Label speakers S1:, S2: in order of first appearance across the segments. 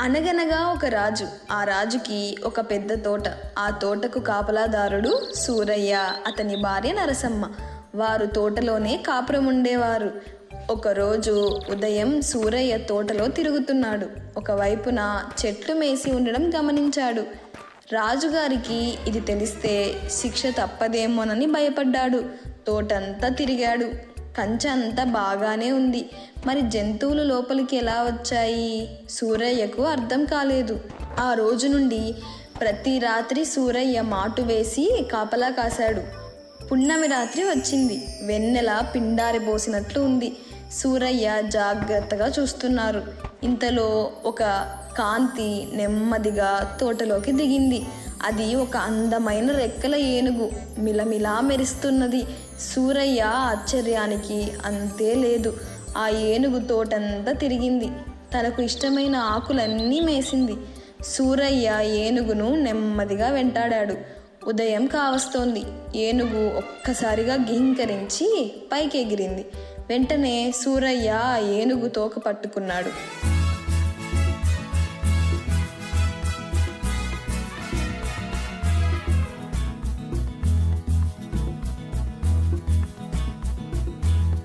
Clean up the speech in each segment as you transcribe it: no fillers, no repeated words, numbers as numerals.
S1: అనగనగా ఒక రాజు. ఆ రాజుకి ఒక పెద్ద తోట. ఆ తోటకు కాపలాదారుడు సూరయ్య, అతని భార్య నరసమ్మ. వారు తోటలోనే కాపురం ఉండేవారు. ఒకరోజు ఉదయం సూరయ్య తోటలో తిరుగుతున్నాడు. ఒకవైపున చెట్లు మేసి ఉండడం గమనించాడు. రాజుగారికి ఇది తెలిస్తే శిక్ష తప్పదేమోనని భయపడ్డాడు. తోటంతా తిరిగాడు. కంచె అంతా బాగానే ఉంది. మరి జంతువులు లోపలికి ఎలా వచ్చాయి? సూరయ్యకు అర్థం కాలేదు. ఆ రోజు నుండి ప్రతి రాత్రి సూరయ్య మాటు వేసి కాపలా కాశాడు. పున్నమి రాత్రి వచ్చింది. వెన్నెల పిండారిపోసినట్లు ఉంది. సూరయ్య జాగ్రత్తగా చూస్తున్నారు. ఇంతలో ఒక కాంతి నెమ్మదిగా తోటలోకి దిగింది. అది ఒక అందమైన రెక్కల ఏనుగు. మిలమిలా మెరుస్తున్నది. సూరయ్య ఆశ్చర్యానికి అంతే లేదు. ఆ ఏనుగు తోటంతా తిరిగింది. తనకు ఇష్టమైన ఆకులన్నీ మేసింది. సూరయ్య ఏనుగును నెమ్మదిగా వెంటాడాడు. ఉదయం కావస్తోంది. ఏనుగు ఒక్కసారిగా ఘీంకరించి పైకి ఎగిరింది. వెంటనే సూరయ్య ఆ ఏనుగు తోక పట్టుకున్నాడు.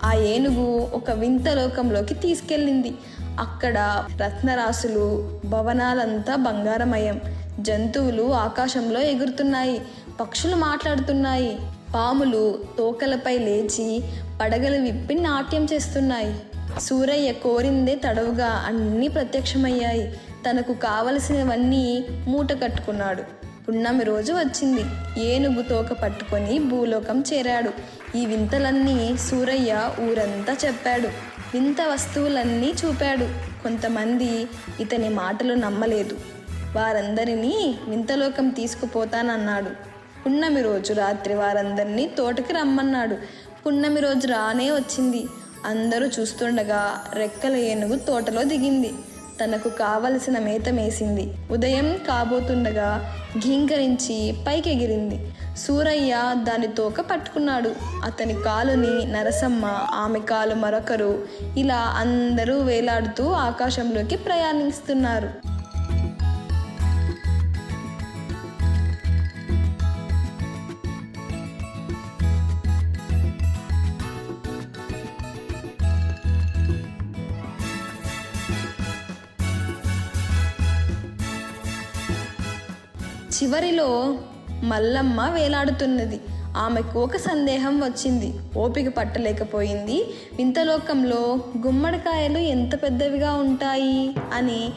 S1: ఆ ఏనుగు ఒక వింత లోకంలోకి తీసుకెళ్ళింది. అక్కడ రత్నరాసులు, భవనాలంతా బంగారమయం. జంతువులు ఆకాశంలో ఎగురుతున్నాయి. పక్షులు మాట్లాడుతున్నాయి. పాములు తోకలపై లేచి పడగలు విప్పి నాట్యం చేస్తున్నాయి. సూరయ్య కోరిందే తడవుగా అన్నీ ప్రత్యక్షమయ్యాయి. తనకు కావలసినవన్నీ మూట కట్టుకున్నాడు. పున్నమి రోజు వచ్చింది. ఏనుగు తోక పట్టుకొని భూలోకం చేరాడు. ఈ వింతలన్నీ సూరయ్య ఊరంతా చెప్పాడు. వింత వస్తువులన్నీ చూపాడు. కొంతమంది ఇతని మాటలు నమ్మలేదు. వారందరినీ వింతలోకం తీసుకుపోతానన్నాడు. పున్నమి రోజు రాత్రి వారందరినీ తోటకి రమ్మన్నాడు. పున్నమి రోజు రానే వచ్చింది. అందరూ చూస్తుండగా రెక్కల ఏనుగు తోటలో దిగింది. తనకు కావలసిన మేత మేసింది. ఉదయం కాబోతుండగా ఘీంకరించి పైకెగిరింది. సూరయ్య దాని తోక పట్టుకున్నాడు. అతని కాలుని నరసమ్మ, ఆమె కాలు మరొకరు, ఇలా అందరూ వేలాడుతూ ఆకాశంలోకి ప్రయాణిస్తున్నారు. చివరిలో మల్లమ్మ వేలాడుతున్నది. ఆమెకు ఒక సందేహం వచ్చింది. ఓపిక పట్టలేకపోయింది. వింతలోకంలో గుమ్మడికాయలు ఎంత పెద్దవిగా ఉంటాయి అని